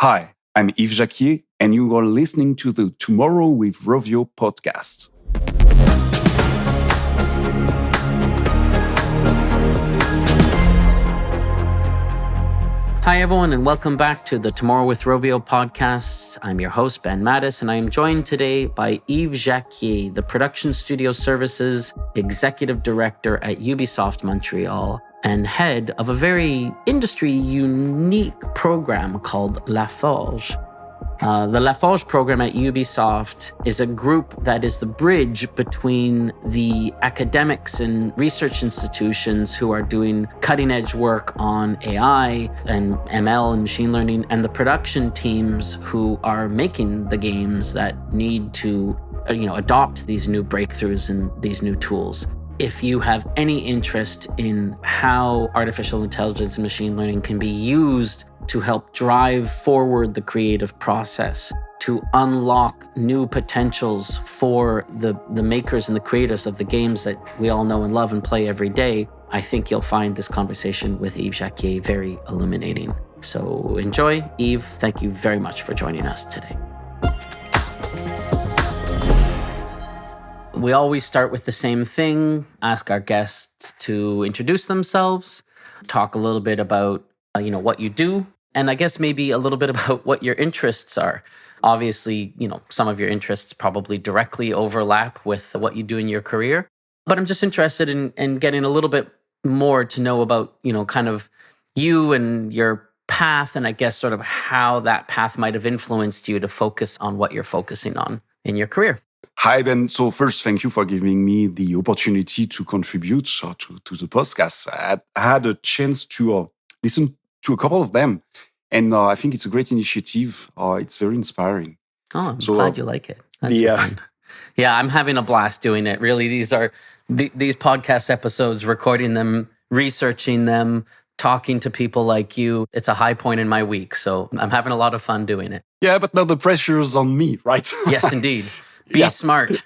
Hi, I'm Yves Jacquier, and you are listening to the Tomorrow with Rovio podcast. Hi, everyone, and welcome back to the Tomorrow with Rovio podcast. I'm your host, Ben Mattis, and I am joined today by Yves Jacquier, the Production Studio Services Executive Director at Ubisoft Montreal and head of a very industry-unique program called La Forge. The La Forge program at Ubisoft is a group that is the bridge between the academics and research institutions who are doing cutting-edge work on AI and ML and machine learning, and the production teams who are making the games that need to, adopt these new breakthroughs and these new tools. If you have any interest in how artificial intelligence and machine learning can be used to help drive forward the creative process, to unlock new potentials for the makers and the creators of the games that we all know and love and play every day, I think you'll find this conversation with Yves Jacquier very illuminating. So enjoy. Yves, thank you very much for joining us today. We always start with the same thing, ask our guests to introduce themselves, talk a little bit about what you do, and I guess maybe a little bit about what your interests are. Obviously, some of your interests probably directly overlap with what you do in your career, but I'm just interested in getting a little bit more to know about, kind of you and your path, and I guess sort of how that path might have influenced you to focus on what you're focusing on in your career. Hi, Ben. So first, thank you for giving me the opportunity to contribute to the podcast. I had a chance to listen to a couple of them, and I think it's a great initiative. It's very inspiring. Oh, I'm glad you like it. That's fun. Yeah, I'm having a blast doing it. Really, these are these podcast episodes, recording them, researching them, talking to people like you. It's a high point in my week, so I'm having a lot of fun doing it. Yeah, but now the pressure's on me, right? Yes, indeed. Be smart.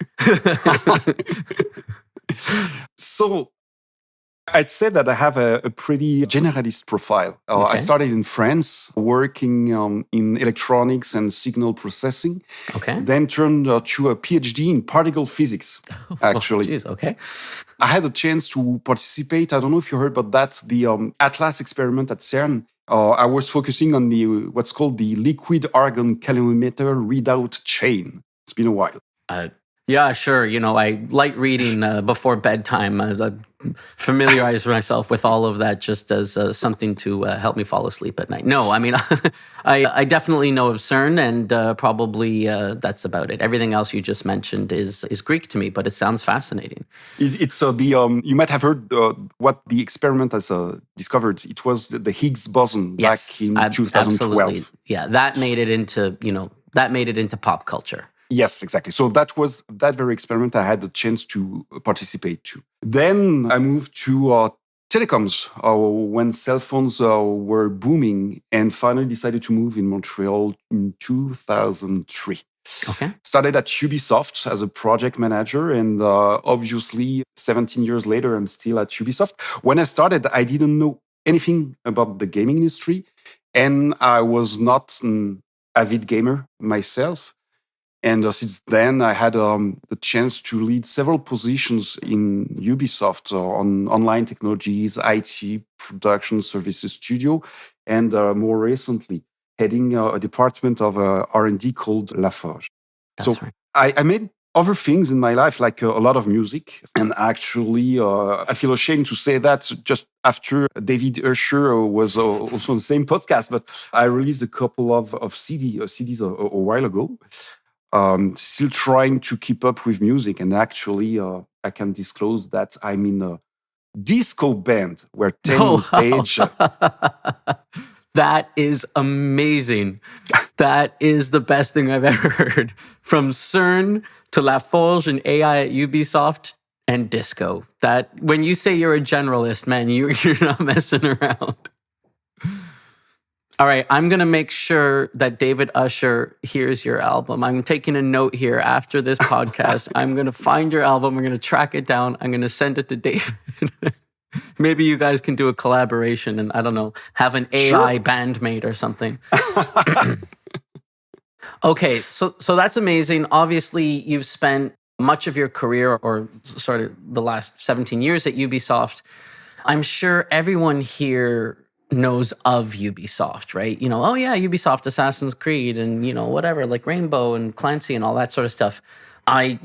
So I'd say that I have a pretty generalist profile. Okay. I started in France working in electronics and signal processing. Okay. Then turned to a PhD in particle physics, actually. Oh, geez, okay. I had a chance to participate. I don't know if you heard about that, the Atlas experiment at CERN. I was focusing on what's called the liquid argon calorimeter readout chain. It's been a while. Yeah, sure. I like reading before bedtime. I familiarize myself with all of that just as something to help me fall asleep at night. No, I mean, I definitely know of CERN, and probably that's about it. Everything else you just mentioned is Greek to me, but it sounds fascinating. It's you might have heard what the experiment has discovered. It was the Higgs boson back in 2012. Absolutely. Yeah, that made it into pop culture. Yes, exactly. So that was that very experiment I had the chance to participate to. Then I moved to telecoms when cell phones were booming, and finally decided to move in Montreal in 2003. Okay. Started at Ubisoft as a project manager, and obviously 17 years later, I'm still at Ubisoft. When I started, I didn't know anything about the gaming industry, and I was not an avid gamer myself. And since then, I had the chance to lead several positions in Ubisoft on online technologies, IT, production services studio, and more recently, heading a department of R&D called La Forge. That's right. I made other things in my life, like a lot of music. And actually, I feel ashamed to say that just after David Usher was also on the same podcast, but I released a couple of CDs a while ago. Still trying to keep up with music, and actually I can disclose that I'm in a disco band. We're 10 on stage. That is amazing. That is the best thing I've ever heard. From CERN to La Forge and AI at Ubisoft and disco. That when you say you're a generalist, man, you're not messing around. All right, I'm going to make sure that David Usher hears your album. I'm taking a note here after this podcast. I'm going to find your album. I'm going to track it down. I'm going to send it to David. Maybe you guys can do a collaboration and, I don't know, have an AI bandmate or something. Okay, so that's amazing. Obviously, you've spent much of your career, or sort of the last 17 years at Ubisoft. I'm sure everyone here knows of Ubisoft, right? Oh yeah, Ubisoft, Assassin's Creed, and whatever, like Rainbow and Clancy and all that sort of stuff. I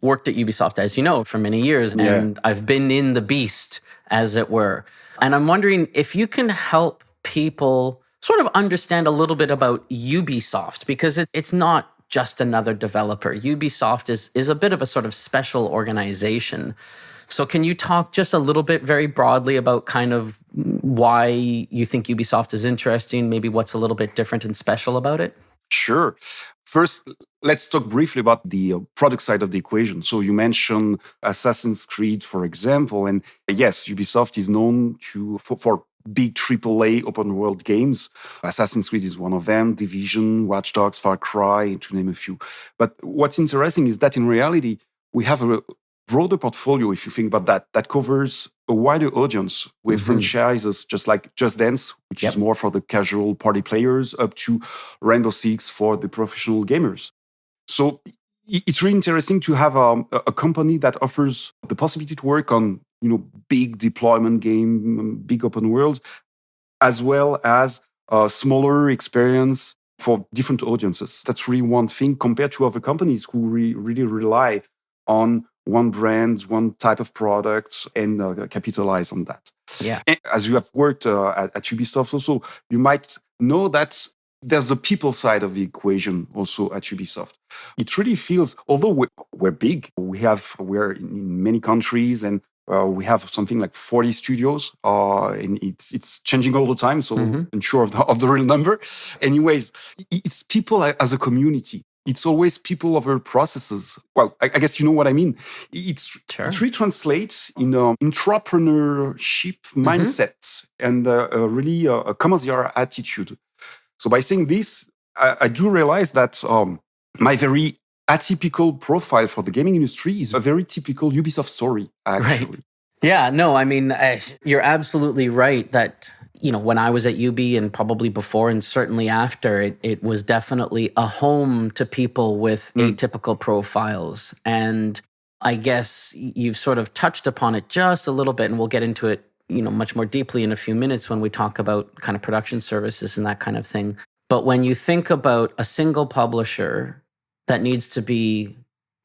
worked at Ubisoft, as you know, for many years, Yeah. and I've been in the beast, as it were. And I'm wondering if you can help people sort of understand a little bit about Ubisoft, because it's not just another developer. Ubisoft is a bit of a sort of special organization. So can you talk just a little bit very broadly about kind of why you think Ubisoft is interesting, maybe what's a little bit different and special about it? Sure. First, let's talk briefly about the product side of the equation. So you mentioned Assassin's Creed, for example, and yes, Ubisoft is known for big AAA open world games. Assassin's Creed is one of them, Division, Watch Dogs, Far Cry, to name a few. But what's interesting is that in reality, we have a broader portfolio, if you think about that covers a wider audience with franchises just like Just Dance, which is more for the casual party players, up to Rainbow Six for the professional gamers. So it's really interesting to have a company that offers the possibility to work on big deployment game, big open world, as well as a smaller experience for different audiences. That's really one thing compared to other companies who really rely on one brand, one type of product, and capitalize on that. Yeah. And as you have worked at Ubisoft also, you might know that there's the people side of the equation also at Ubisoft. It really feels, although we're big, we're in many countries, and we have something like 40 studios, and it's changing all the time, so unsure of the real number. Anyways, it's people as a community. It's always people over processes. Well, I guess you know what I mean. It really translates in entrepreneurship mindset and really a come-as-you-are attitude. So by saying this, I do realize that my very atypical profile for the gaming industry is a very typical Ubisoft story, actually. Right. Yeah, no, I mean, you're absolutely right that, when I was at UB and probably before and certainly after, it was definitely a home to people with atypical profiles. And I guess you've sort of touched upon it just a little bit, and we'll get into it, much more deeply in a few minutes when we talk about kind of production services and that kind of thing. But when you think about a single publisher that needs to be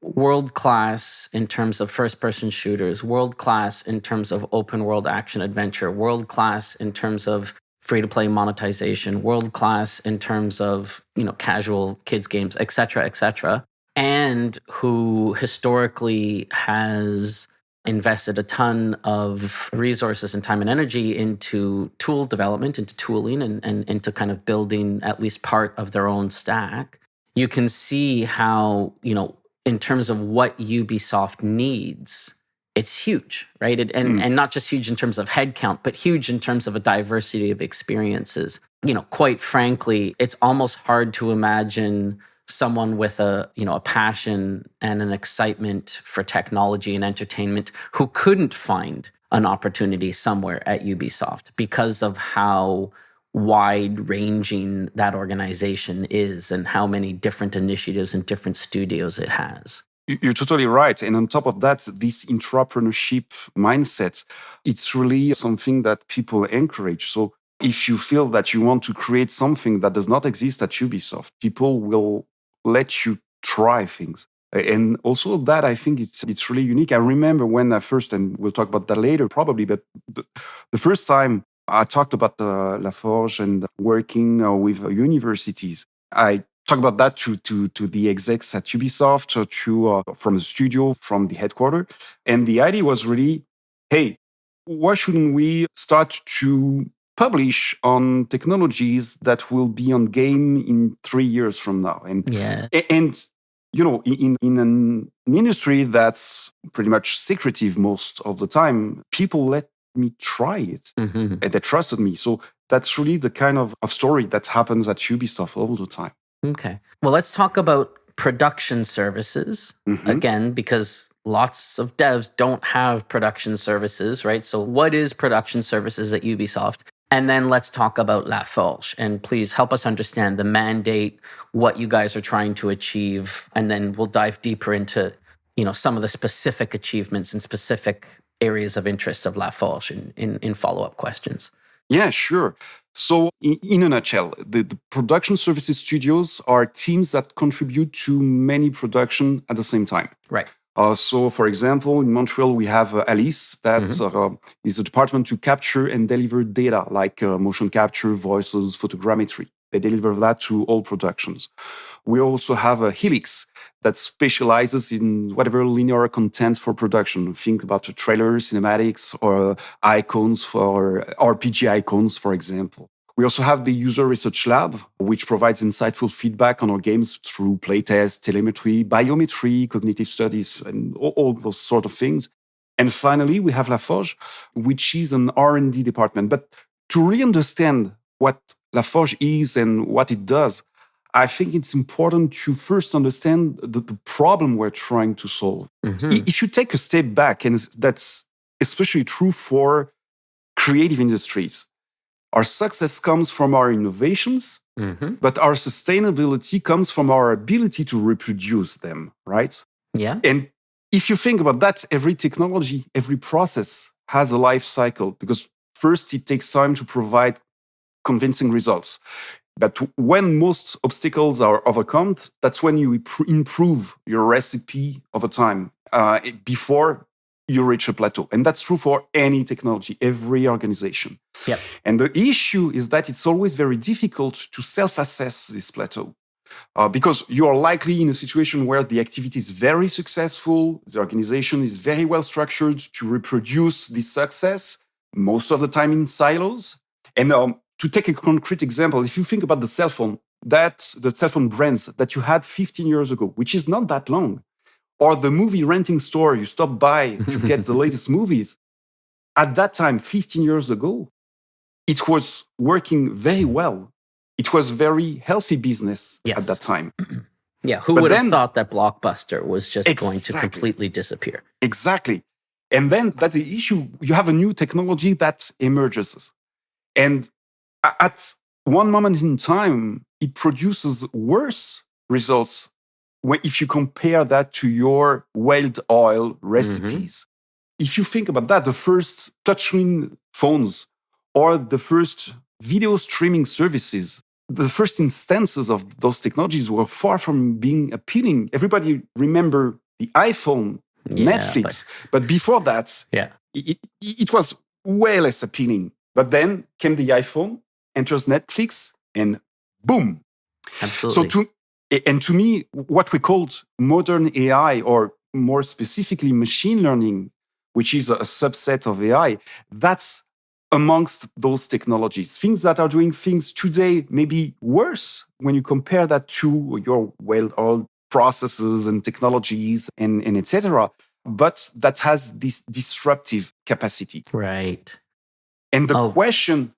world-class in terms of first-person shooters, world-class in terms of open-world action-adventure, world-class in terms of free-to-play monetization, world-class in terms of, casual kids games, et cetera, and who historically has invested a ton of resources and time and energy into tool development, into tooling, and into kind of building at least part of their own stack. You can see how, in terms of what Ubisoft needs, it's huge, right? And not just huge in terms of headcount, but huge in terms of a diversity of experiences. Quite frankly, it's almost hard to imagine someone with a passion and an excitement for technology and entertainment who couldn't find an opportunity somewhere at Ubisoft because of how wide-ranging that organization is and how many different initiatives and different studios it has. You're totally right. And on top of that, this entrepreneurship mindset, it's really something that people encourage. So if you feel that you want to create something that does not exist at Ubisoft, people will let you try things. And also that, I think it's really unique. I remember when I first, and we'll talk about that later probably, but the first time I talked about La Forge and working with universities. I talked about that to the execs at Ubisoft, from the studio, from the headquarters. And the idea was really, hey, why shouldn't we start to publish on technologies that will be on game in 3 years from now? And in an industry that's pretty much secretive most of the time, people let me try it, and they trusted me. So that's really the kind of story that happens at Ubisoft all the time. Okay. Well, let's talk about production services again, because lots of devs don't have production services, right? So what is production services at Ubisoft? And then let's talk about La Forge. And please help us understand the mandate, what you guys are trying to achieve, and then we'll dive deeper into, some of the specific achievements and specific areas of interest of La Forge in follow-up questions. Yeah, sure. So, in a nutshell, the production services studios are teams that contribute to many production at the same time. Right. So, for example, in Montreal, we have Alice, that is a department to capture and deliver data like motion capture, voices, photogrammetry. They deliver that to all productions. We also have a Helix that specializes in whatever linear content for production. Think about the trailers, cinematics, or icons for RPG icons, for example. We also have the User Research Lab, which provides insightful feedback on our games through playtests, telemetry, biometry, cognitive studies, and all those sort of things. And finally, we have La Forge, which is an R&D department. But to really understand what La Forge is and what it does, I think it's important to first understand the problem we're trying to solve. If you take a step back, and that's especially true for creative industries, our success comes from our innovations, but our sustainability comes from our ability to reproduce them, right? Yeah. And if you think about that, every technology, every process has a life cycle, because first it takes time to provide convincing results. But when most obstacles are overcome, that's when you improve your recipe over time before you reach a plateau. And that's true for any technology, every organization. Yep. And the issue is that it's always very difficult to self-assess this plateau. Because you are likely in a situation where the activity is very successful, the organization is very well structured to reproduce this success, most of the time in silos. And to take a concrete example, if you think about the cell phone brands that you had 15 years ago, which is not that long, or the movie renting store you stop by to get the latest movies, at that time, 15 years ago, it was working very well. It was very healthy business at that time. Yeah, who would have thought that Blockbuster was just going to completely disappear? Exactly. And then that's the issue. You have a new technology that emerges. And at one moment in time, it produces worse results if you compare that to your whale oil recipes. If you think about that, the first touchscreen phones or the first video streaming services, the first instances of those technologies were far from being appealing. Everybody remember the iPhone, Netflix, but before that, it was way less appealing. But then came the iPhone, enters Netflix, and boom. Absolutely. So to me, what we called modern AI, or more specifically machine learning, which is a subset of AI, that's amongst those technologies. Things that are doing things today maybe worse when you compare that to your well-oiled processes and technologies and etc. But that has this disruptive capacity. Right. And the question...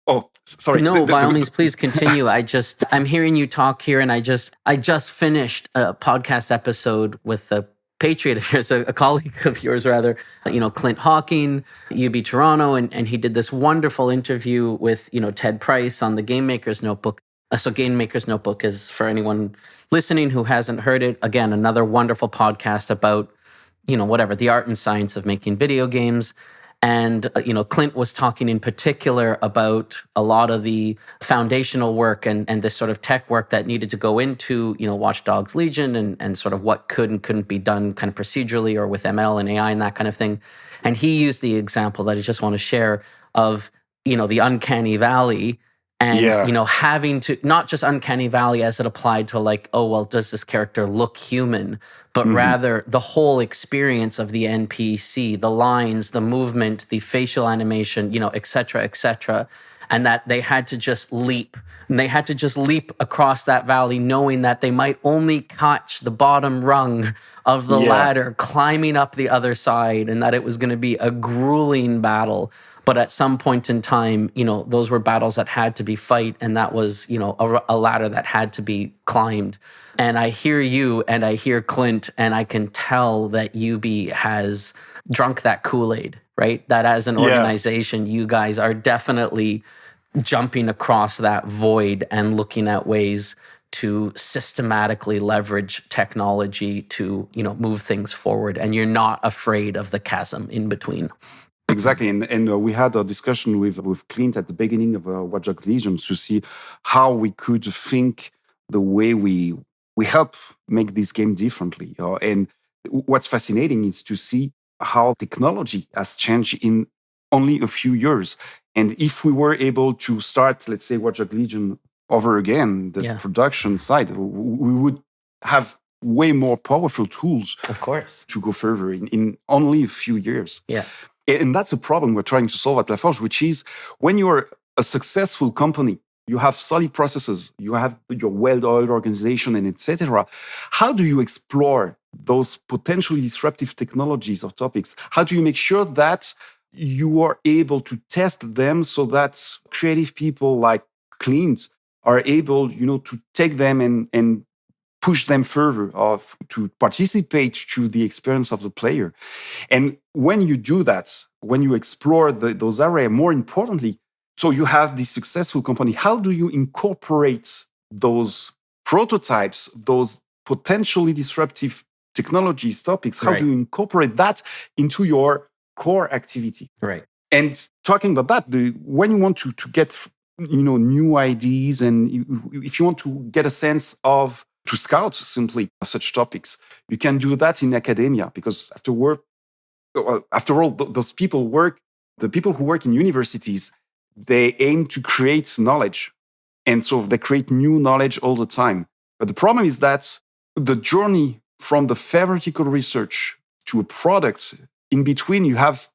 Oh, sorry. No, by all means, please continue. I'm hearing you talk here, and I just finished a podcast episode with a patriot of yours, a colleague of yours, rather, Clint Hawking, UB Toronto, and he did this wonderful interview with, Ted Price on the Game Maker's Notebook. So Game Maker's Notebook is, for anyone listening who hasn't heard it, again, another wonderful podcast about, the art and science of making video games. And, Clint was talking in particular about a lot of the foundational work and this sort of tech work that needed to go into, Watch Dogs Legion and sort of what could and couldn't be done kind of procedurally or with ML and AI and that kind of thing. And he used the example that I just want to share of, the uncanny valley and, having to, not just uncanny valley as it applied to like, oh, well, does this character look human? But rather the whole experience of the NPC, the lines, the movement, the facial animation, et cetera, et cetera. and that they had to just leap. And they had to just leap across that valley, knowing that they might only catch the bottom rung of the Yeah. ladder, climbing up the other side, and that it was going to be a grueling battle. But at some point in time, those were battles that had to be fight, and that was, a ladder that had to be climbed. And I hear you, and I hear Clint, and I can tell that UB has drunk that Kool-Aid, right? That as an organization, you guys are definitely jumping across that void and looking at ways to systematically leverage technology to, move things forward. And you're not afraid of the chasm in between. Exactly. And we had a discussion with Clint at the beginning of Watch Dogs Legion to see how we could think the way we help make this game differently. And what's fascinating is to see how technology has changed in only a few years. And if we were able to start, let's say, Watch Dogs Legion over again, the production side, we would have way more powerful tools, of course, to go further in only a few years. Yeah. And that's a problem we're trying to solve at LaForge, which is when you're a successful company, you have solid processes, you have your well-oiled organization, and etc. How do you explore those potentially disruptive technologies or topics? How do you make sure that you are able to test them so that creative people like Clint are able, to take them and push them further, or to participate to the experience of the player? And when you do that, when you explore those areas, more importantly, so you have this successful company, how do you incorporate those prototypes, those potentially disruptive technologies, topics? How do you incorporate that into your core activity? Right. And talking about that, when you want to get new ideas, and if you want to get a sense of, to scout simply such topics, you can do that in academia, because after all, those people the people who work in universities, they aim to create knowledge. And so they create new knowledge all the time. But the problem is that the journey from the theoretical research to a product, in between, you have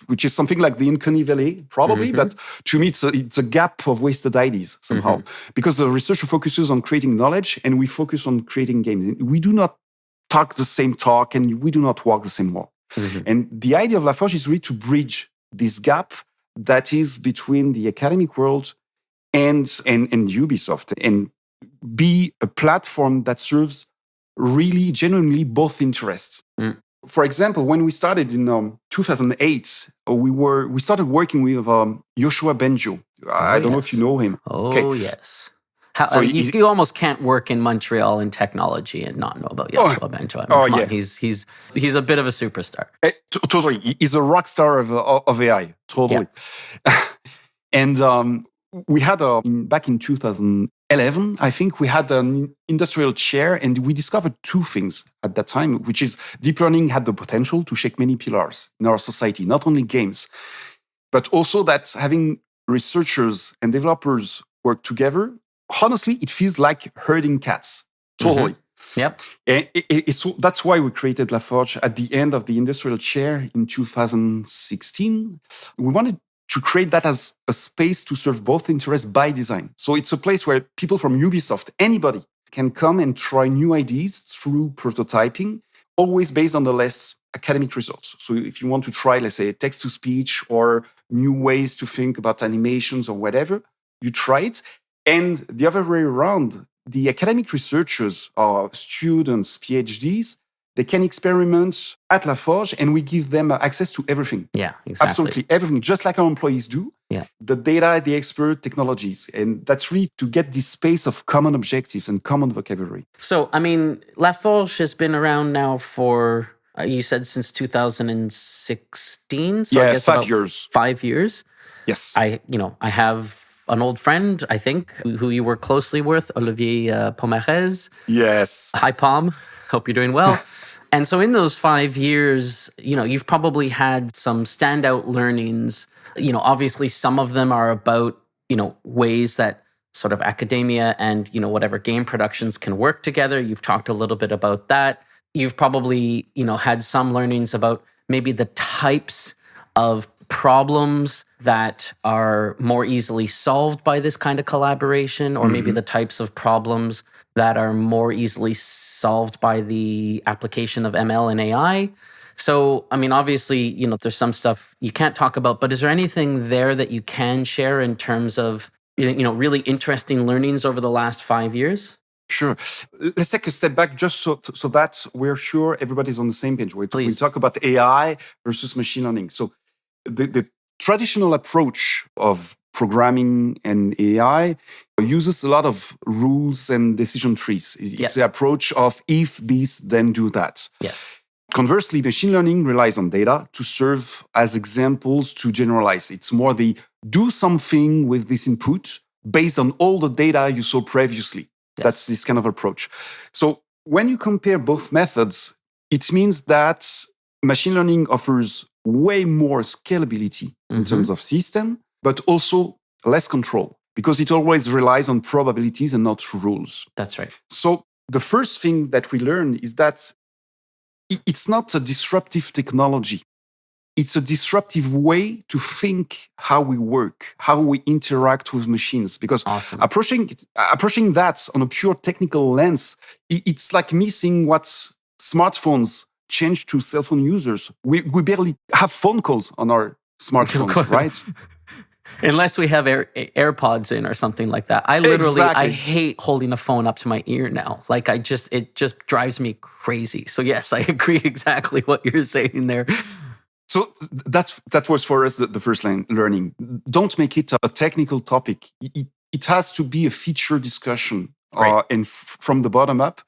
which is something like the uncanny valley, probably, but to me, it's a gap of wasted ideas somehow, because the researcher focuses on creating knowledge, and we focus on creating games. We do not talk the same talk, and we do not walk the same walk. And the idea of LaForge is really to bridge this gap that is between the academic world and Ubisoft, and be a platform that serves really genuinely both interests. For example, when we started in 2008, we started working with Yoshua Benjo. I don't know if you know him. Yes. You almost can't work in Montreal in technology and not know about Yoshua Benjo. I mean, come on, he's a bit of a superstar. Totally, he's a rock star of AI. Totally. Yeah. And we had back in 2011, I think, we had an industrial chair, and we discovered two things at that time, which is deep learning had the potential to shake many pillars in our society, not only games, but also that having researchers and developers work together, honestly, it feels like herding cats. Totally. Yep. And that's why we created LaForge at the end of the industrial chair in 2016. We wanted to create that as a space to serve both interests by design. So it's a place where people from Ubisoft, anybody, can come and try new ideas through prototyping, always based on the less academic results. So if you want to try, let's say, text-to-speech or new ways to think about animations or whatever, you try it. And the other way around, the academic researchers, or students, PhDs, they can experiment at LaForge, and we give them access to everything. Yeah, exactly. Absolutely everything, just like our employees do. Yeah. The data, the expert technologies. And that's really to get this space of common objectives and common vocabulary. So, I mean, LaForge has been around now for, you said, since 2016? So yeah, I guess 5 years. 5 years? Yes. I have an old friend, I think, who you work closely with, Olivier Pomarez. Yes. Hi, Pom. Hope you're doing well. And so in those 5 years, you've probably had some standout learnings. Obviously some of them are about, ways that sort of academia and, whatever game productions can work together. You've talked a little bit about that. You've probably, had some learnings about maybe the types of problems that are more easily solved by this kind of collaboration, or maybe the types of problems that are more easily solved by the application of ML and AI. So, I mean, obviously, there's some stuff you can't talk about, but is there anything there that you can share in terms of, really interesting learnings over the last 5 years? Sure. Let's take a step back just so that we're sure everybody's on the same page. We Please. talk about AI versus machine learning. So the traditional approach of programming and AI uses a lot of rules and decision trees. It's the approach of if this, then do that. Yes. Conversely, machine learning relies on data to serve as examples to generalize. It's more the do something with this input based on all the data you saw previously. Yes. That's this kind of approach. So when you compare both methods, it means that machine learning offers way more scalability in terms of system, but also less control because it always relies on probabilities and not rules. That's right. So the first thing that we learn is that it's not a disruptive technology. It's a disruptive way to think how we work, how we interact with machines. Because approaching that on a pure technical lens, it's like missing what smartphones changed to cell phone users. We barely have phone calls on our smartphones, right? Unless we have AirPods in or something like that. I literally, I hate holding a phone up to my ear now. Like it just drives me crazy. So yes, I agree exactly what you're saying there. So that was for us the first learning. Don't make it a technical topic. It has to be a feature discussion and from the bottom up,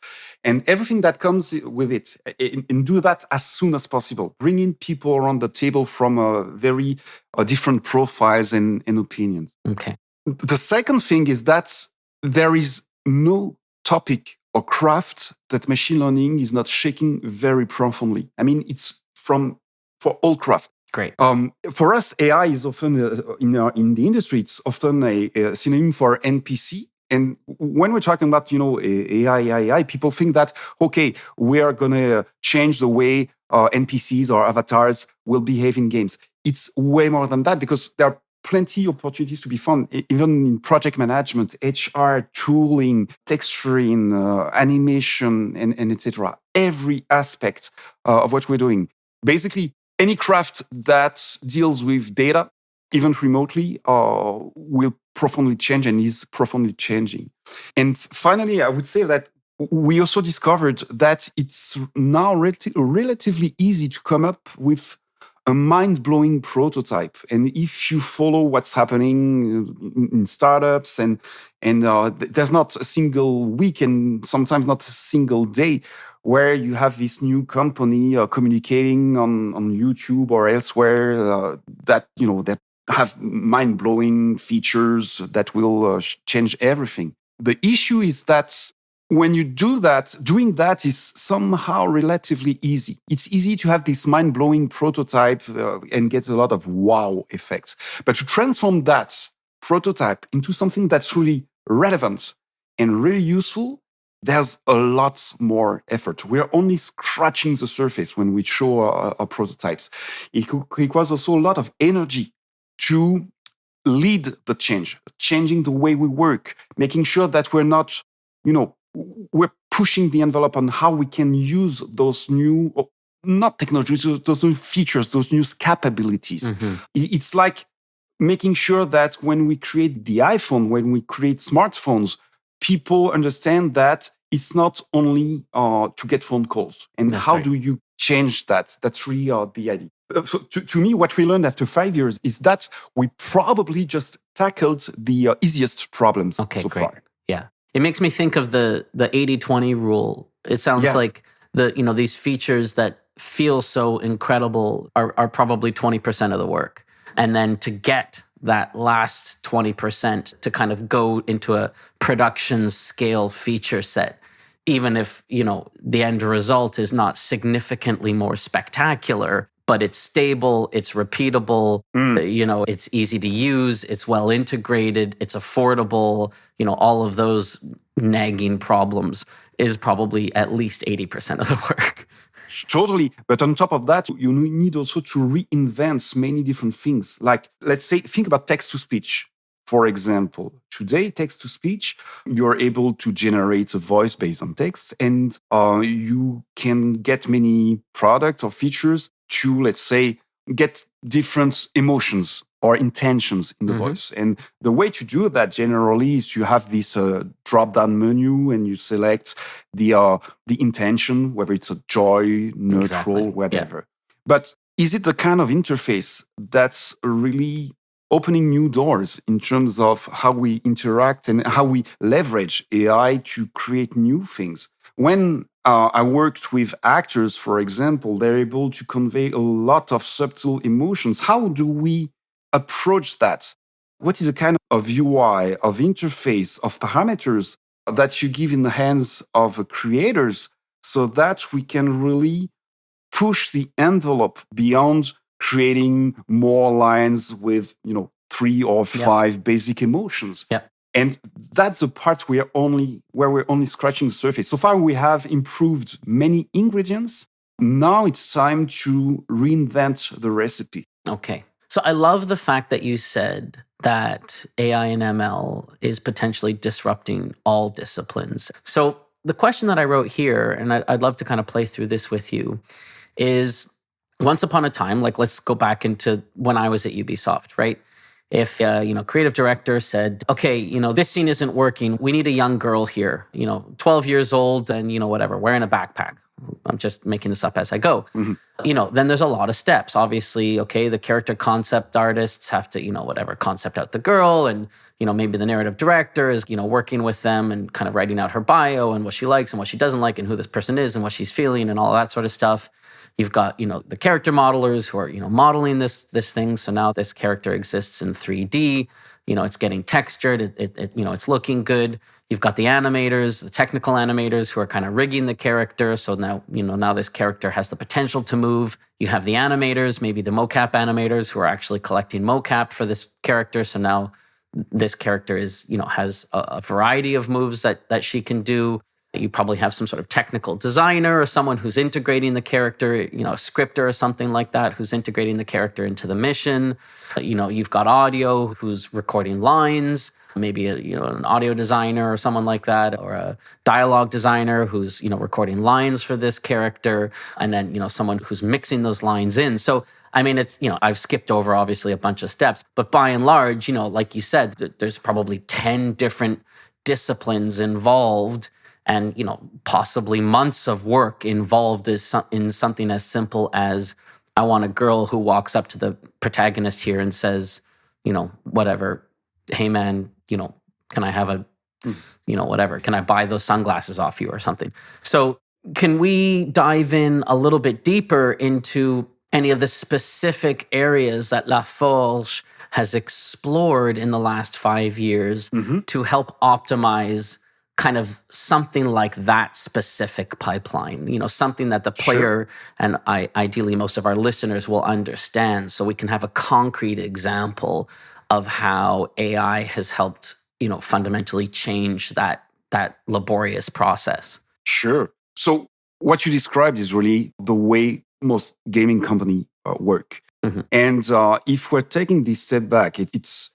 and everything that comes with it. And do that as soon as possible. Bring in people around the table from very different profiles and opinions. Okay. The second thing is that there is no topic or craft that machine learning is not shaking very profoundly. I mean, it's for all craft. Great. For us, AI is often, in the industry, it's often a synonym for NPC. And when we're talking about, AI, people think that, okay, we are going to change the way NPCs or avatars will behave in games. It's way more than that because there are plenty of opportunities to be found, even in project management, HR, tooling, texturing, animation, and etc. Every aspect of what we're doing. Basically, any craft that deals with data, even remotely, will profoundly change and is profoundly changing. And finally, I would say that we also discovered that it's now relatively easy to come up with a mind-blowing prototype. And if you follow what's happening in startups, and there's not a single week and sometimes not a single day where you have this new company communicating on YouTube or elsewhere that have mind-blowing features that will change everything. The issue is that when you do that, doing that is somehow relatively easy. It's easy to have this mind-blowing prototype and get a lot of wow effects. But to transform that prototype into something that's really relevant and really useful, there's a lot more effort. We're only scratching the surface when we show our prototypes. It requires also a lot of energy to lead the change, changing the way we work, making sure that we're not, we're pushing the envelope on how we can use those new, not technologies, those new features, those new capabilities. It's like making sure that when we create the iPhone, when we create smartphones, people understand that it's not only to get phone calls. And That's how right. do you change that? That's really the idea. So to me, what we learned after 5 years is that we probably just tackled the easiest problems so far. Yeah. It makes me think of the 80-20 rule. It sounds like these features that feel so incredible are probably 20% of the work. And then to get that last 20% to kind of go into a production scale feature set, even if, the end result is not significantly more spectacular, but it's stable, it's repeatable, it's easy to use, it's well integrated, it's affordable, all of those nagging problems is probably at least 80% of the work. Totally. But on top of that, you need also to reinvent many different things. Like, let's say, think about text to speech. For example, today, text to speech, you're able to generate a voice based on text, and you can get many products or features to, let's say, get different emotions or intentions in the voice. And the way to do that generally is you have this drop down menu and you select the intention, whether it's a joy, neutral, Exactly. whatever. But is it the kind of interface that's really opening new doors in terms of how we interact and how we leverage AI to create new things? When I worked with actors, for example, they're able to convey a lot of subtle emotions. How do we approach that? What is a kind of UI, of interface, of parameters that you give in the hands of creators so that we can really push the envelope beyond creating more lines with, 3 or 5 basic emotions? Yeah. And that's the part where we're only scratching the surface. So far, we have improved many ingredients. Now it's time to reinvent the recipe. Okay. So I love the fact that you said that AI and ML is potentially disrupting all disciplines. So the question that I wrote here, and I'd love to kind of play through this with you, is once upon a time, like let's go back into when I was at Ubisoft, right? If creative director said, okay, this scene isn't working, we need a young girl here, 12 years old and whatever, wearing a backpack. I'm just making this up as I go. Then there's a lot of steps. Obviously, okay, the character concept artists have to, whatever, concept out the girl, and maybe the narrative director is, working with them and kind of writing out her bio and what she likes and what she doesn't like and who this person is and what she's feeling and all that sort of stuff. You've got, the character modelers who are, modeling this thing. So now this character exists in 3D. It's getting textured. It's looking good. You've got the animators, the technical animators who are kind of rigging the character. So now, now this character has the potential to move. You have the animators, maybe the mocap animators who are actually collecting mocap for this character. So now this character is, has a variety of moves that she can do. You probably have some sort of technical designer or someone who's integrating the character, a scripter or something like that, who's integrating the character into the mission. You've got audio who's recording lines, maybe an audio designer or someone like that, or a dialogue designer who's, recording lines for this character, and then, someone who's mixing those lines in. So, I mean, it's, I've skipped over obviously a bunch of steps, but by and large, like you said, there's probably 10 different disciplines involved, and possibly months of work involved in something as simple as, I want a girl who walks up to the protagonist here and says, whatever, hey man, can I have a, whatever, can I buy those sunglasses off you or something? So can we dive in a little bit deeper into any of the specific areas that La Forge has explored in the last 5 years to help optimize kind of something like that specific pipeline, something that the player and ideally most of our listeners will understand, so we can have a concrete example of how AI has helped, fundamentally change that laborious process. Sure. So what you described is really the way most gaming companies work. And if we're taking this step back, it's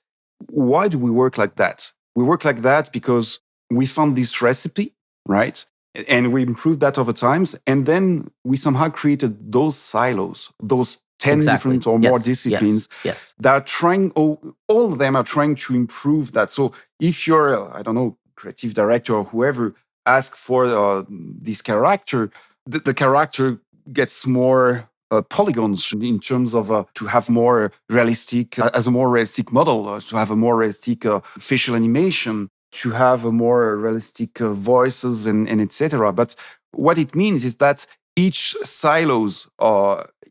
why do we work like that? We work like that because we found this recipe, right? And we improved that over times. And then we somehow created those silos, those 10 different or more disciplines that are trying, all of them are trying to improve that. So if you're, I don't know, creative director or whoever, ask for this character, the character gets more polygons in terms of to have more realistic, as a more realistic model, to have a more realistic facial animation, to have a more realistic voices and etc. But what it means is that each silos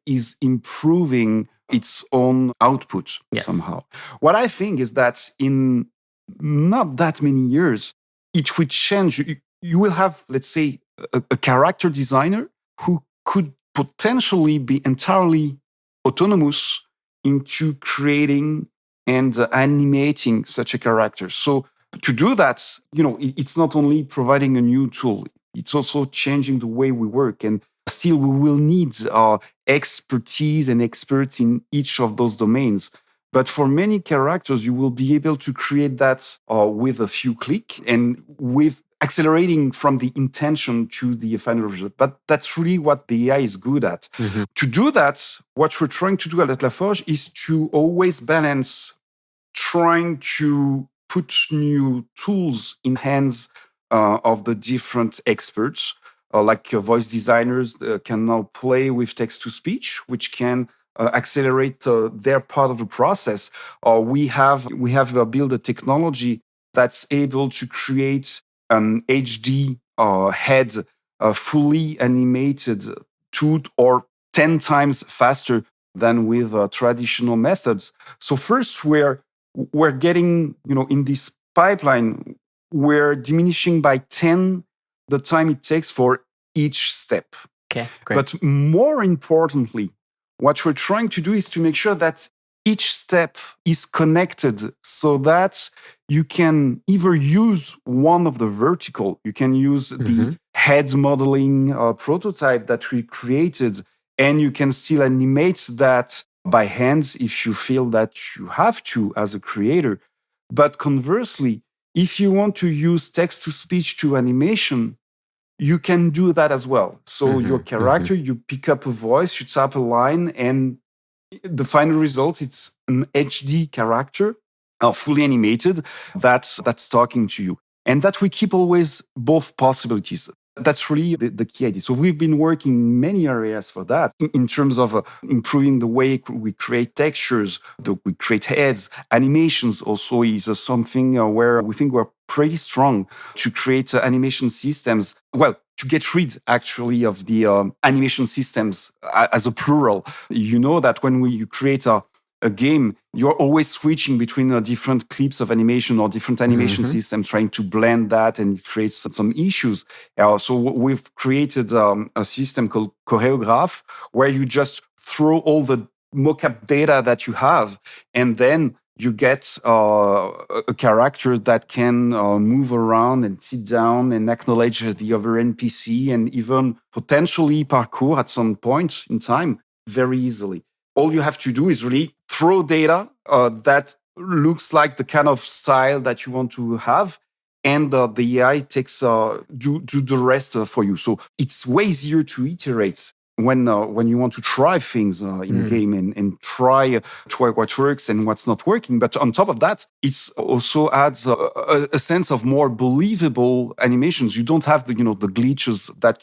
is improving its own output somehow. What I think is that in not that many years, it will change. You will have, let's say, a character designer who could potentially be entirely autonomous into creating and animating such a character. So to do that, it's not only providing a new tool, it's also changing the way we work. And Still, we will need expertise and experts in each of those domains. But for many characters, you will be able to create that with a few clicks and with accelerating from the intention to the final result. But that's really what the AI is good at. Mm-hmm. To do that, what we're trying to do at Laforge is to always balance trying to put new tools in hands of the different experts, like voice designers can now play with text to speech, which can accelerate their part of the process. We have built a technology that's able to create an HD head, fully animated 2 or 10 times faster than with traditional methods. So first, we're getting, in this pipeline, we're diminishing by 10 the time it takes for each step. Okay, great. But more importantly, what we're trying to do is to make sure that each step is connected so that you can either use one of the vertical, you can use the head modeling prototype that we created, and you can still animate that by hand if you feel that you have to as a creator. But conversely, if you want to use text to speech to animation, you can do that as well. So your character, you pick up a voice, you tap a line, and the final result, it's an HD character, fully animated, that's talking to you. And that we keep always both possibilities. That's really the key idea. So we've been working in many areas for that in terms of improving the way we create textures, we create heads. Animations also is something where we think we're pretty strong to create animation systems. Well, to get rid actually of the animation systems as a plural. You know that when you create a game, you're always switching between different clips of animation or different animation systems, trying to blend that, and it creates some issues. So we've created a system called Choreograph, where you just throw all the mocap data that you have, and then you get a character that can move around and sit down and acknowledge the other NPC and even potentially parkour at some point in time very easily. All you have to do is really throw data that looks like the kind of style that you want to have, and the AI takes do the rest for you. So it's way easier to iterate when you want to try things in a game and try what works and what's not working. But on top of that, it also adds a sense of more believable animations. You don't have the glitches that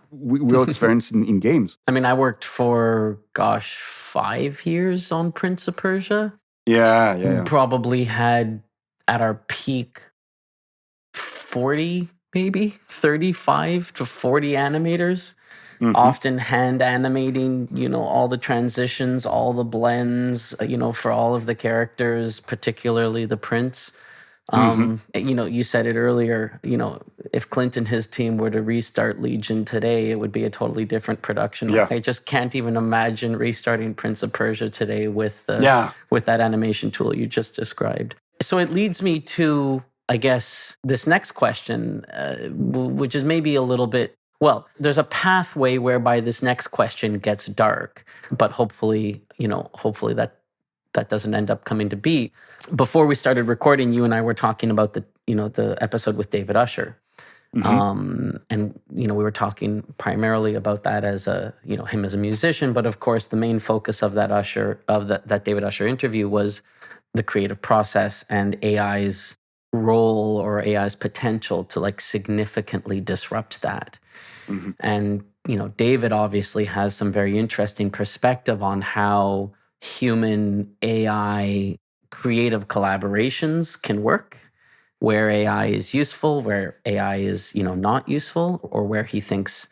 we'll experience in games. I mean, I worked for 5 years on Prince of Persia. Yeah. Probably had at our peak 40, maybe 35 to 40 animators. Often hand animating, all the transitions, all the blends, for all of the characters, particularly the prince. You said it earlier, if Clint and his team were to restart Legion today, it would be a totally different production. Yeah. I just can't even imagine restarting Prince of Persia today with that animation tool you just described. So it leads me to, I guess, this next question, which is maybe a little bit, well, there's a pathway whereby this next question gets dark, but hopefully that doesn't end up coming to be. Before we started recording, you and I were talking about the episode with David Usher. And we were talking primarily about that as him as a musician, but of course the main focus of that David Usher interview was the creative process and AI's role or AI's potential to significantly disrupt that. And David obviously has some very interesting perspective on how human AI creative collaborations can work, where AI is useful, where AI is, not useful, or where he thinks,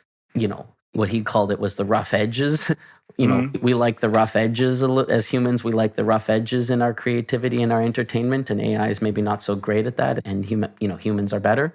what he called it was the rough edges. We like the rough edges as humans. We like the rough edges in our creativity and our entertainment, and AI is maybe not so great at that, and humans are better.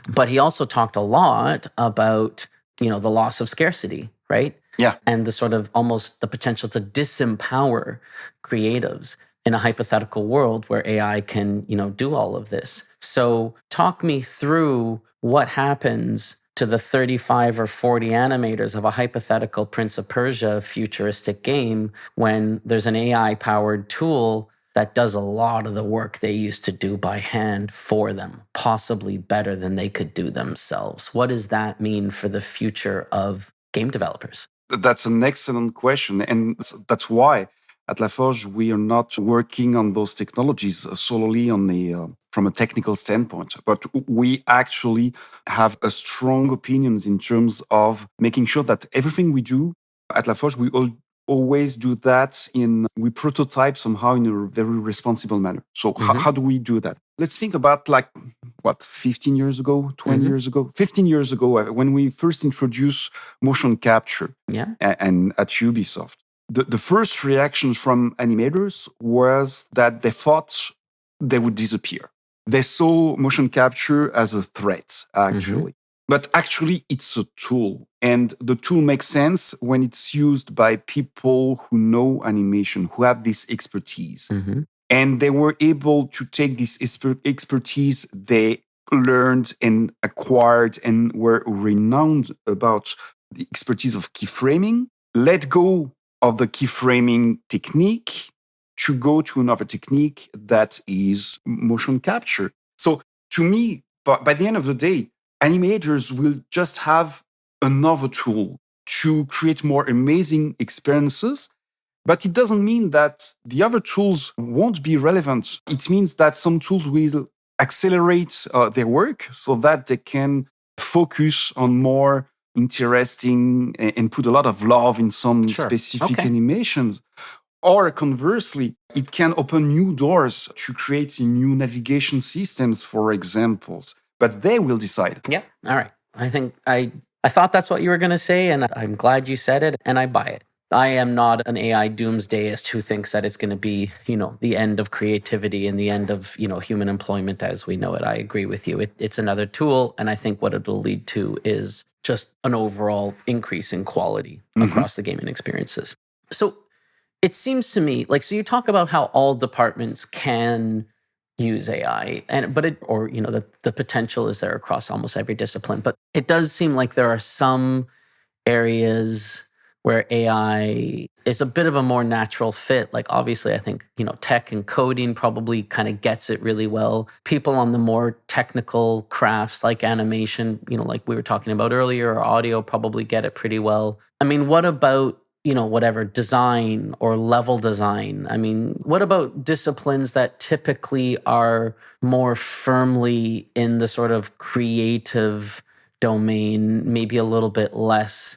But he also talked a lot about, the loss of scarcity, right? Yeah. And the sort of almost the potential to disempower creatives in a hypothetical world where AI can, do all of this. So talk me through what happens to the 35 or 40 animators of a hypothetical Prince of Persia futuristic game when there's an AI-powered tool that does a lot of the work they used to do by hand for them, possibly better than they could do themselves. What does that mean for the future of game developers? That's an excellent question. And that's why at Laforge, we are not working on those technologies solely from a technical standpoint, but we actually have a strong opinions in terms of making sure that everything we do at Laforge, always do that we prototype somehow in a very responsible manner. So how do we do that? Let's think about 15 years ago, 20 years ago, 15 years ago, when we first introduced motion capture and at Ubisoft. The first reaction from animators was that they thought they would disappear. They saw motion capture as a threat, actually. But actually, it's a tool. And the tool makes sense when it's used by people who know animation, who have this expertise. And they were able to take this expertise they learned and acquired and were renowned about the expertise of keyframing, let go of the keyframing technique to go to another technique that is motion capture. So to me, by the end of the day, animators will just have another tool to create more amazing experiences. But it doesn't mean that the other tools won't be relevant. It means that some tools will accelerate their work so that they can focus on more interesting and put a lot of love in some specific animations. Or conversely, it can open new doors to create new navigation systems, for example. But they will decide. Yeah. All right. I think I thought that's what you were going to say, and I'm glad you said it, and I buy it. I am not an AI doomsdayist who thinks that it's going to be, the end of creativity and the end of, human employment as we know it. I agree with you. It's another tool, and I think what it'll lead to is just an overall increase in quality across the gaming experiences. So it seems to me so you talk about how all departments can use AI, the potential is there across almost every discipline. But it does seem like there are some areas where AI is a bit of a more natural fit. Like obviously, I think, tech and coding probably kind of gets it really well. People on the more technical crafts like animation, like we were talking about earlier, or audio probably get it pretty well. I mean, what about whatever design or level design? I mean, what about disciplines that typically are more firmly in the sort of creative domain, maybe a little bit less,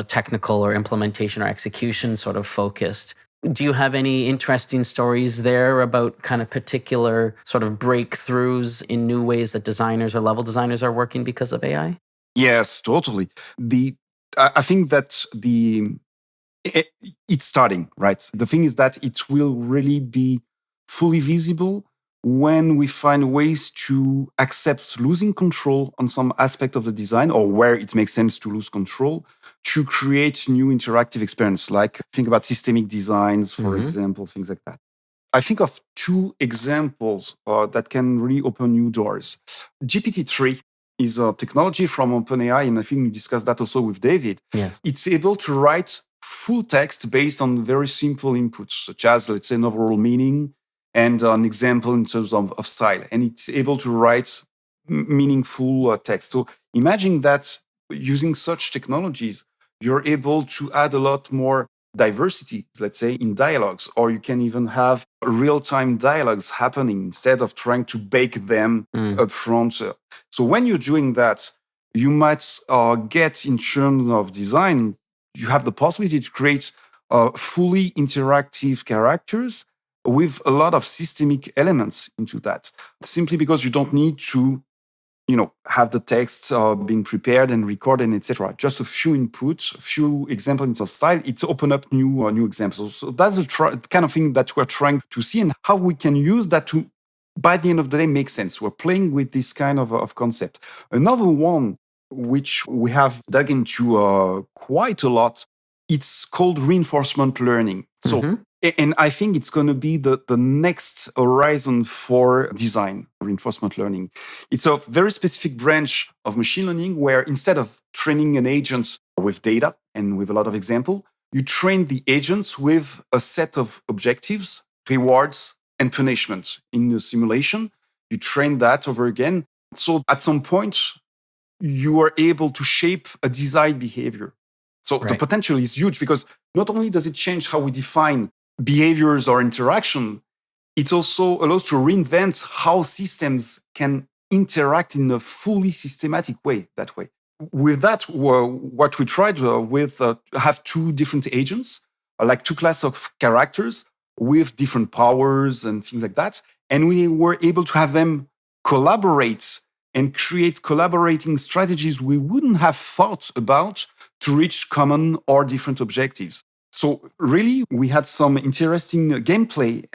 technical or implementation or execution sort of focused? Do you have any interesting stories there about kind of particular sort of breakthroughs in new ways that designers or level designers are working because of AI? Yes, totally. I think that it's starting, right? The thing is that it will really be fully visible when we find ways to accept losing control on some aspect of the design, or where it makes sense to lose control, to create new interactive experience. Like think about systemic designs, for example, things like that. I think of two examples that can really open new doors. GPT-3 is a technology from OpenAI, and I think we discussed that also with David. Yes. It's able to write full text based on very simple inputs, such as, let's say, an overall meaning and an example in terms of style. And it's able to write meaningful text. So imagine that using such technologies, you're able to add a lot more diversity, let's say, in dialogues, or you can even have real-time dialogues happening instead of trying to bake them up front. So when you're doing that, you might get, in terms of design, you have the possibility to create fully interactive characters with a lot of systemic elements into that, simply because you don't need to have the text being prepared and recorded, etc. Just a few inputs, a few examples of style. It's open up new examples. So that's the kind of thing that we're trying to see, and how we can use that to, by the end of the day, make sense. We're playing with this kind of concept. Another one, which we have dug into quite a lot, it's called reinforcement learning. So And I think it's going to be the next horizon for design, reinforcement learning. It's a very specific branch of machine learning where instead of training an agent with data and with a lot of example, you train the agents with a set of objectives, rewards, and punishments in the simulation. You train that over again. So at some point, you are able to shape a desired behavior. So the Right. potential is huge because not only does it change how we define behaviors or interaction, it also allows to reinvent how systems can interact in a fully systematic way that way. With that, what we tried with have two different agents, like two classes of characters with different powers and things like that. And we were able to have them collaborate and create collaborating strategies we wouldn't have thought about to reach common or different objectives. So really, we had some interesting gameplay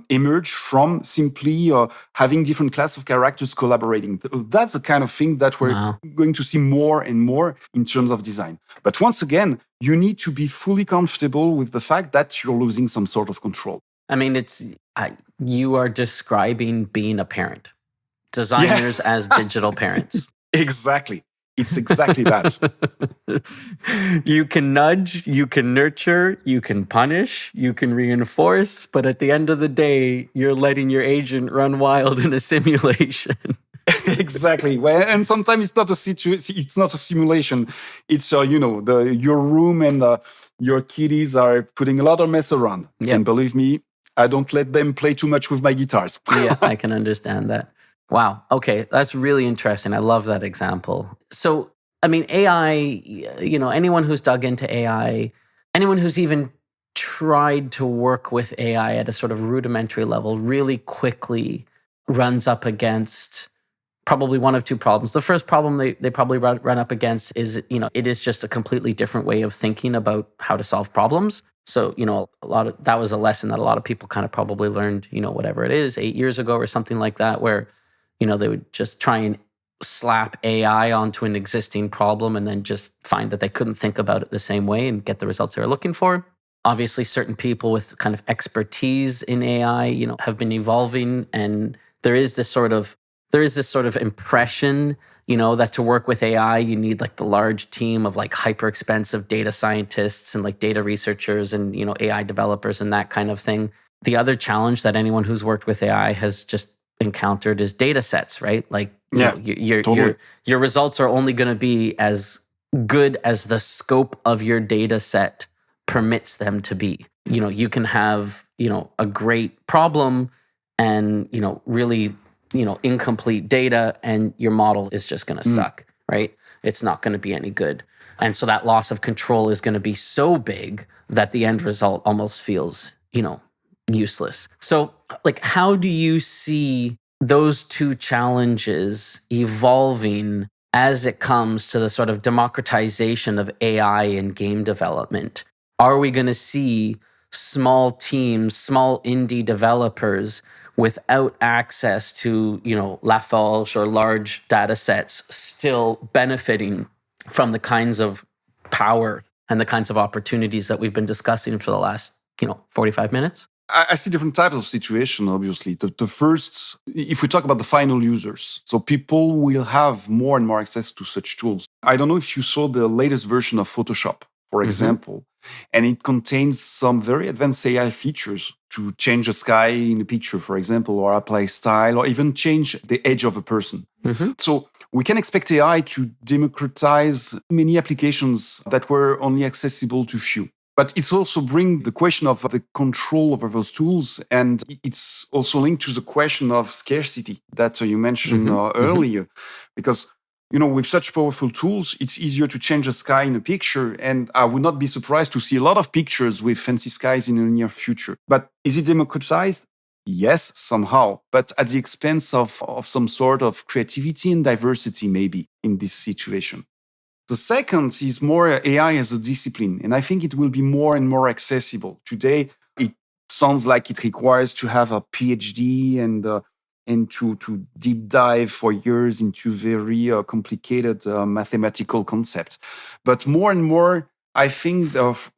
emerge from simply having different class of characters collaborating. That's the kind of thing that we're Wow. going to see more and more in terms of design. But once again, you need to be fully comfortable with the fact that you're losing some sort of control. I mean, you are describing being a parent. Designers as digital parents. Exactly. It's exactly that. You can nudge, you can nurture, you can punish, you can reinforce, but at the end of the day, you're letting your agent run wild in a simulation. Exactly. Well, and sometimes it's not it's not a simulation. It's your room and your kiddies are putting a lot of mess around. Yep. And believe me, I don't let them play too much with my guitars. Yeah, I can understand that. Wow. Okay, that's really interesting. I love that example. So, I mean, AI, anyone who's dug into AI, anyone who's even tried to work with AI at a sort of rudimentary level really quickly runs up against probably one of two problems. The first problem they probably run up against is, it is just a completely different way of thinking about how to solve problems. So, that was a lesson that a lot of people kind of probably learned, whatever it is, 8 years ago or something like that, where, they would just try and slap AI onto an existing problem and then just find that they couldn't think about it the same way and get the results they were looking for. Obviously, certain people with kind of expertise in AI, have been evolving, and there is this sort of impression, that to work with AI, you need like the large team of like hyper expensive data scientists and like data researchers and, AI developers and that kind of thing. The other challenge that anyone who's worked with AI has just encountered is data sets, right? Like, your results are only going to be as good as the scope of your data set permits them to be. You can have, a great problem and, really, incomplete data, and your model is just going to suck, right? It's not going to be any good. And so that loss of control is going to be so big that the end result almost feels, useless. So, like, how do you see those two challenges evolving as it comes to the sort of democratization of AI in game development? Are we going to see small teams, small indie developers without access to, Lafarge or large data sets still benefiting from the kinds of power and the kinds of opportunities that we've been discussing for the last, 45 minutes? I see different types of situation, obviously. The first, if we talk about the final users, so people will have more and more access to such tools. I don't know if you saw the latest version of Photoshop, for example, and it contains some very advanced AI features to change the sky in a picture, for example, or apply style, or even change the edge of a person. So we can expect AI to democratize many applications that were only accessible to few. But it's also bring the question of the control over those tools. And it's also linked to the question of scarcity that you mentioned earlier. Because, with such powerful tools, it's easier to change the sky in a picture. And I would not be surprised to see a lot of pictures with fancy skies in the near future. But is it democratized? Yes, somehow, but at the expense of some sort of creativity and diversity, maybe, in this situation. The second is more AI as a discipline, and I think it will be more and more accessible. Today, it sounds like it requires to have a PhD and to deep dive for years into very complicated mathematical concepts. But more and more, I think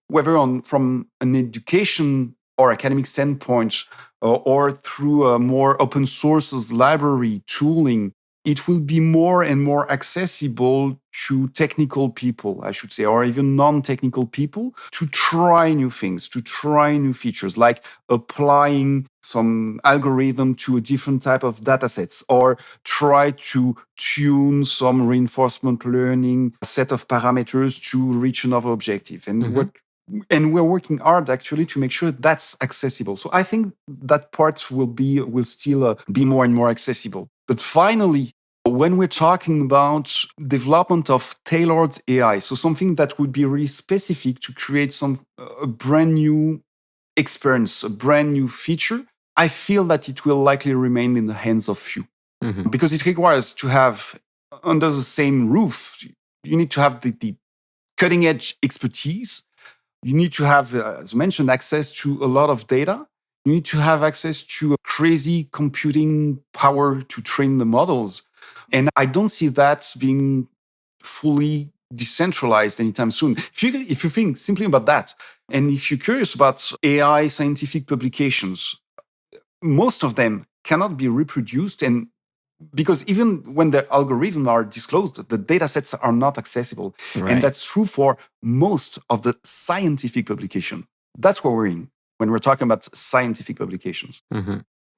whether from an education or academic standpoint, or through a more open sources library tooling, it will be more and more accessible to technical people, I should say, or even non-technical people to try new things, to try new features, like applying some algorithm to a different type of data sets, or try to tune some reinforcement learning set of parameters to reach another objective. And we're working hard actually to make sure that's accessible. So I think that part will still be more and more accessible. But finally, when we're talking about development of tailored AI, so something that would be really specific to create a brand new experience, a brand new feature, I feel that it will likely remain in the hands of few. Because it requires to have under the same roof, you need to have the cutting edge expertise. You need to have, as mentioned, access to a lot of data. You need to have access to a crazy computing power to train the models. And I don't see that being fully decentralized anytime soon. If you think simply about that, and if you're curious about AI scientific publications, most of them cannot be reproduced, and because even when the algorithms are disclosed, the data sets are not accessible. Right. And that's true for most of the scientific publication. That's what we're in when we're talking about scientific publications.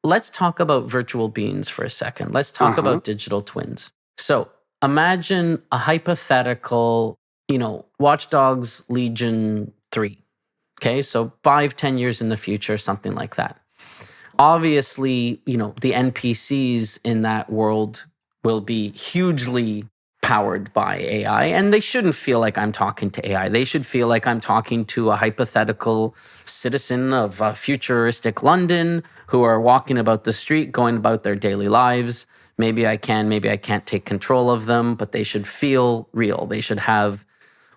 Let's talk about virtual beings for a second. Let's talk about digital twins. So imagine a hypothetical, Watch Dogs Legion 3. Okay, so 5-10 years in the future, something like that. Obviously, the NPCs in that world will be hugely powered by AI, and they shouldn't feel like I'm talking to AI. They should feel like I'm talking to a hypothetical citizen of futuristic London who are walking about the street, going about their daily lives. Maybe I can, maybe I can't take control of them, but they should feel real. They should have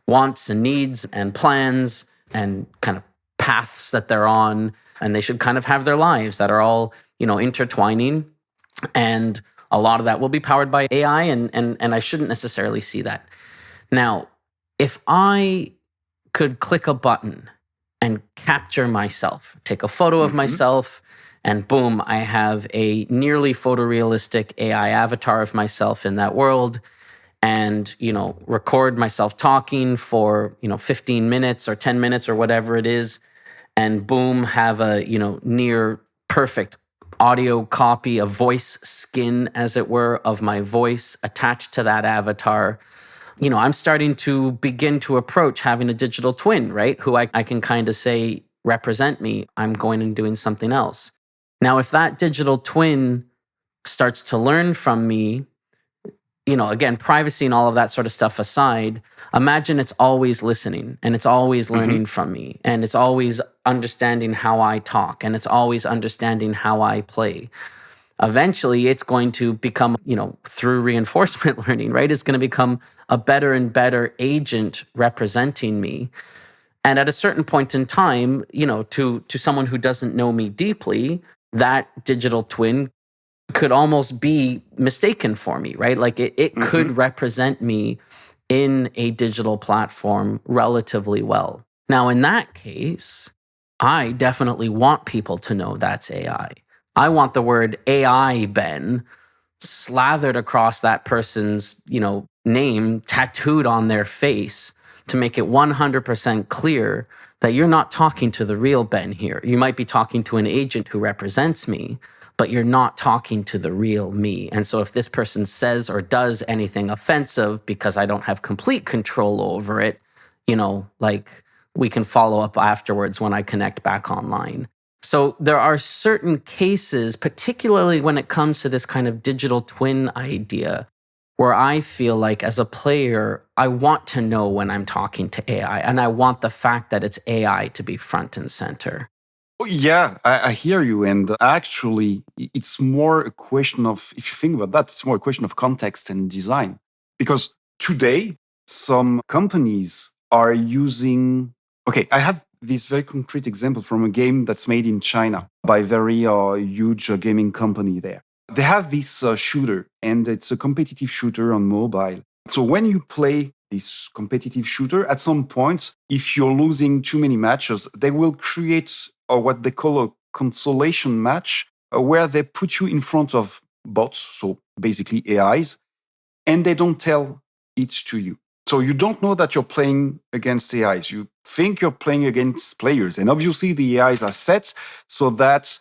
wants and needs and plans and kind of paths that they're on, and they should kind of have their lives that are all, intertwining. And a lot of that will be powered by AI, and I shouldn't necessarily see that. Now, if I could click a button and capture myself, take a photo of myself, and boom, I have a nearly photorealistic AI avatar of myself in that world, and record myself talking for 15 minutes or 10 minutes or whatever it is, and boom, have a near perfect audio copy, a voice skin, as it were, of my voice attached to that avatar. I'm starting to begin to approach having a digital twin, right? Who I can kind of say, represent me. I'm going and doing something else. Now, if that digital twin starts to learn from me, again, privacy and all of that sort of stuff aside, imagine it's always listening and it's always learning from me, and it's always understanding how I talk, and it's always understanding how I play. Eventually, it's going to become, through reinforcement learning, right? It's going to become a better and better agent representing me. And at a certain point in time, to someone who doesn't know me deeply, that digital twin could almost be mistaken for me, right? Like it could represent me in a digital platform relatively well. Now, in that case, I definitely want people to know that's AI. I want the word AI, Ben, slathered across that person's, name, tattooed on their face, to make it 100% clear that you're not talking to the real Ben here. You might be talking to an agent who represents me, but you're not talking to the real me. And so if this person says or does anything offensive because I don't have complete control over it, we can follow up afterwards when I connect back online. So there are certain cases, particularly when it comes to this kind of digital twin idea, where I feel like as a player, I want to know when I'm talking to AI, and I want the fact that it's AI to be front and center. Yeah, I hear you. And actually, it's more a question of, if you think about that, it's more a question of context and design. Because today, some companies are using, I have this very concrete example from a game that's made in China by a very huge gaming company there. They have this shooter, and it's a competitive shooter on mobile. So when you play this competitive shooter, at some point, if you're losing too many matches, they will create or what they call a consolation match, where they put you in front of bots, so basically AIs, and they don't tell it to you. So you don't know that you're playing against AIs. You think you're playing against players. And obviously the AIs are set so that,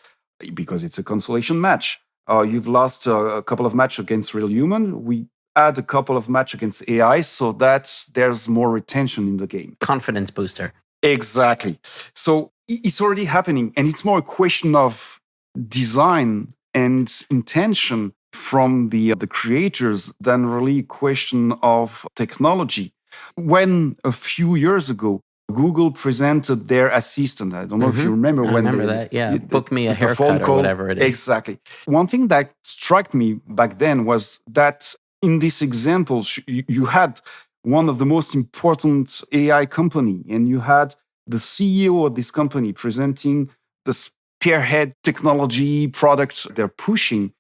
because it's a consolation match, you've lost a couple of matches against real human. We add a couple of matches against AI so that there's more retention in the game. Confidence booster. Exactly. So it's already happening. And it's more a question of design and intention from the creators than really a question of technology. When a few years ago, Google presented their assistant. I don't know if you remember I when remember that. Yeah, book me a haircut or whatever it is. Exactly. One thing that struck me back then was that in these examples, you had one of the most important AI company, and you had the CEO of this company presenting the spearhead technology products they're pushing.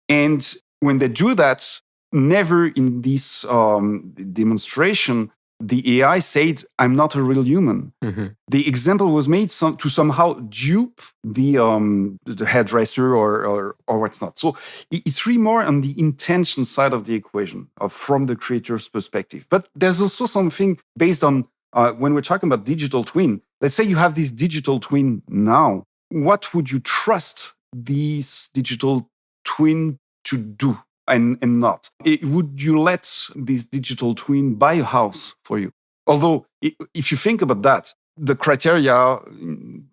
And when they do that, never in this demonstration, the AI said, I'm not a real human. The example was made to somehow dupe the hairdresser or what's not. So it's really more on the intention side of the equation from the creator's perspective. But there's also something based on when we're talking about digital twin. Let's say you have this digital twin now. What would you trust this digital twin to do and not? Would you let this digital twin buy a house for you? Although, if you think about that, the criteria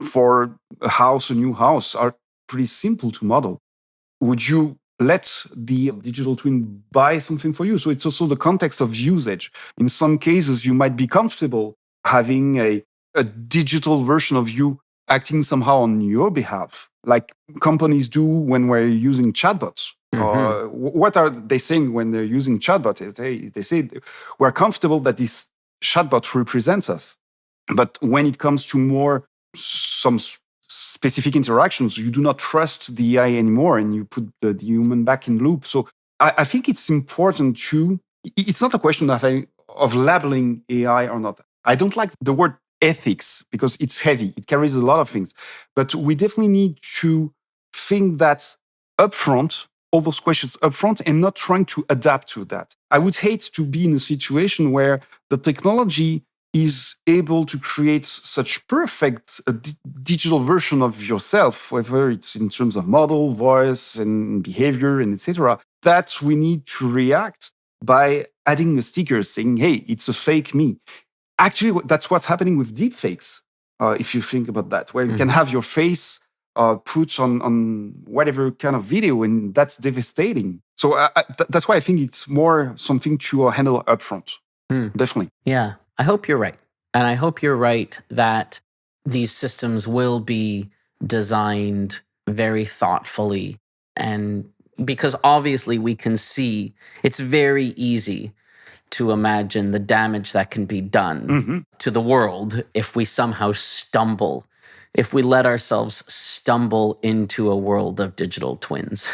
for a new house, are pretty simple to model. Would you let the digital twin buy something for you? So it's also the context of usage. In some cases, you might be comfortable having a digital version of you acting somehow on your behalf, like companies do when we're using chatbots. What are they saying when they're using chatbots? They say we're comfortable that this chatbot represents us. But when it comes to some specific interactions, you do not trust the AI anymore, and you put the human back in loop. So I think it's important it's not a question of labeling AI or not. I don't like the word ethics because it's heavy. It carries a lot of things. But we definitely need to think that upfront, all those questions upfront, and not trying to adapt to that. I would hate to be in a situation where the technology is able to create such perfect digital version of yourself, whether it's in terms of model, voice, and behavior, and etc., that we need to react by adding a sticker saying, hey, it's a fake me. Actually, that's what's happening with deepfakes, if you think about that, where you can have your face put on whatever kind of video, and that's devastating. So that's why I think it's more something to handle upfront. Definitely. Yeah, I hope you're right. And I hope you're right that these systems will be designed very thoughtfully. And because obviously we can see it's very easy to imagine the damage that can be done to the world if we somehow stumble, if we let ourselves stumble into a world of digital twins.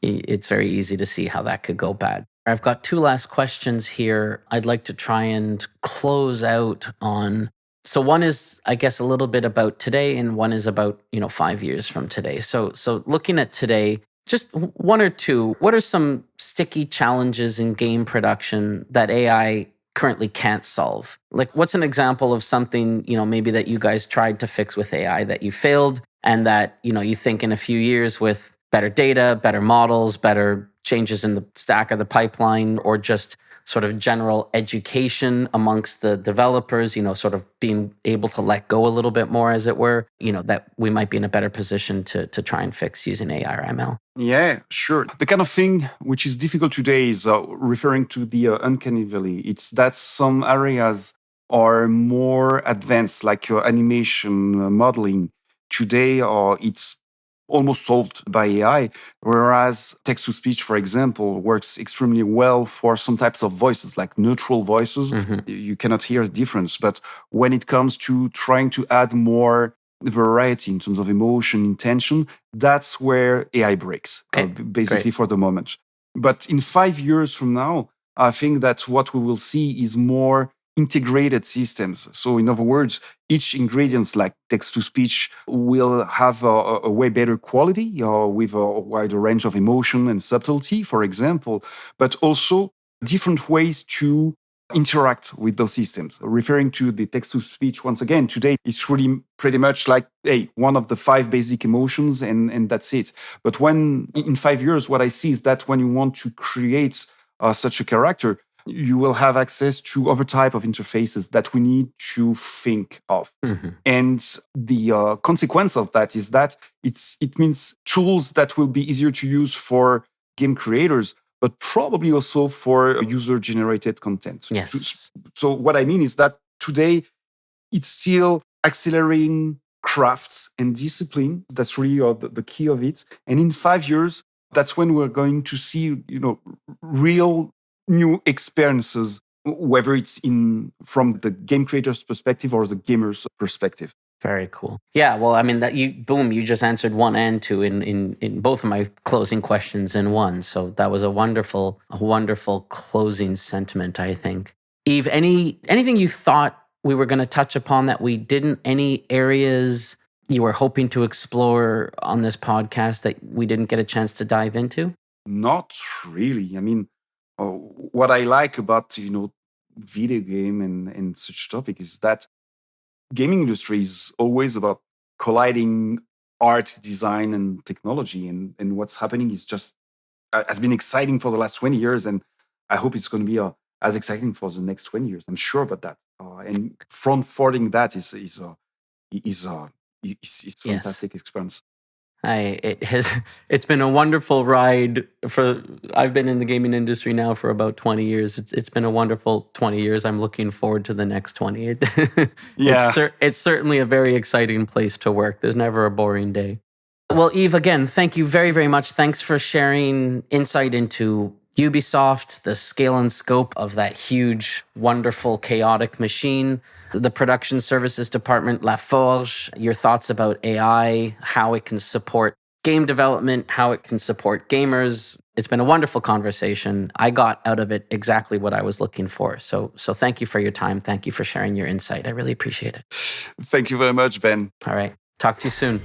It's very easy to see how that could go bad. I've got two last questions here I'd like to try and close out on. So one is, I guess, a little bit about today, and one is about, 5 years from today. So looking at today, just one or two, what are some sticky challenges in game production that AI currently can't solve? Like, what's an example of something, maybe that you guys tried to fix with AI that you failed, and that, you think in a few years with better data, better models, better changes in the stack or the pipeline, or just sort of general education amongst the developers, sort of being able to let go a little bit more, as it were, that we might be in a better position to try and fix using AI or ML? Yeah, sure. The kind of thing which is difficult today is referring to the uncanny valley. It's that some areas are more advanced, like animation, modeling. Today, it's almost solved by AI, whereas text-to-speech, for example, works extremely well for some types of voices, like neutral voices. You cannot hear a difference. But when it comes to trying to add more variety in terms of emotion, intention, that's where AI breaks, basically, for the moment. But in 5 years from now, I think that what we will see is more integrated systems. So in other words, each ingredient like text-to-speech will have a way better quality with a wider range of emotion and subtlety, for example, but also different ways to interact with those systems. Referring to the text-to-speech once again, today it's really pretty much like, hey, one of the 5 basic emotions and that's it. But when in 5 years, what I see is that when you want to create such a character, you will have access to other type of interfaces that we need to think of. And the consequence of that is that it means tools that will be easier to use for game creators, but probably also for user-generated content. Yes. So what I mean is that today it's still accelerating crafts and discipline. That's really the key of it. And in 5 years, that's when we're going to see, real new experiences, whether it's from the game creator's perspective or the gamer's perspective. Very cool. Yeah, well, I mean, you just answered 1 and 2 in both of my closing questions in one. So that was a wonderful closing sentiment, I think. Yves, anything you thought we were going to touch upon that we didn't? Any areas you were hoping to explore on this podcast that we didn't get a chance to dive into? Not really. I mean, what I like about video game and such topic is that gaming industry is always about colliding art, design, and technology, and what's happening is just has been exciting for the last 20 years, and I hope it's going to be as exciting for the next 20 years. I'm sure about that. And front-forwarding that is fantastic experience. It's been a wonderful ride. I've been in the gaming industry now for about 20 years. It's been a wonderful 20 years. I'm looking forward to the next 20. Yeah. It's certainly a very exciting place to work. There's never a boring day. Well, Yves, again, thank you very, very much. Thanks for sharing insight into Ubisoft, the scale and scope of that huge, wonderful, chaotic machine, the production services department, La Forge, your thoughts about AI, how it can support game development, how it can support gamers. It's been a wonderful conversation. I got out of it exactly what I was looking for. So thank you for your time. Thank you for sharing your insight. I really appreciate it. Thank you very much, Ben. All right. Talk to you soon.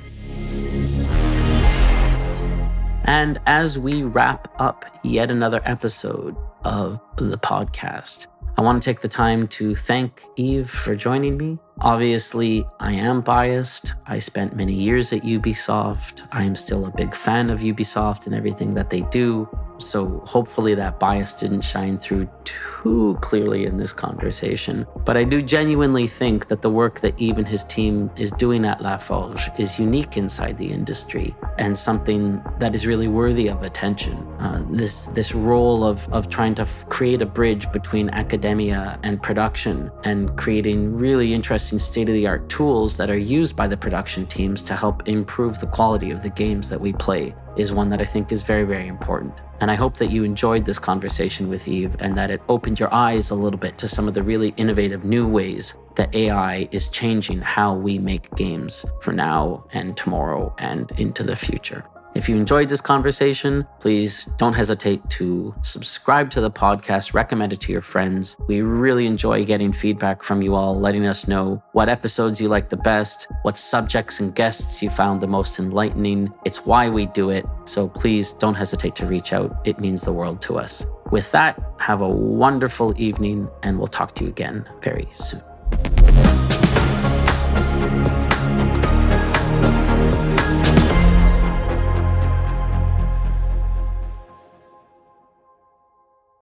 And as we wrap up yet another episode of the podcast, I want to take the time to thank Yves for joining me. Obviously, I am biased. I spent many years at Ubisoft. I am still a big fan of Ubisoft and everything that they do. So hopefully that bias didn't shine through too clearly in this conversation. But I do genuinely think that the work that Yves and his team is doing at La Forge is unique inside the industry and something that is really worthy of attention. This role of trying to create a bridge between academia and production and creating really interesting state-of-the-art tools that are used by the production teams to help improve the quality of the games that we play is one that I think is very, very important. And I hope that you enjoyed this conversation with Yves and that it opened your eyes a little bit to some of the really innovative new ways that AI is changing how we make games for now and tomorrow and into the future. If you enjoyed this conversation, please don't hesitate to subscribe to the podcast, recommend it to your friends. We really enjoy getting feedback from you all, letting us know what episodes you like the best, what subjects and guests you found the most enlightening. It's why we do it. So please don't hesitate to reach out. It means the world to us. With that, have a wonderful evening, and we'll talk to you again very soon.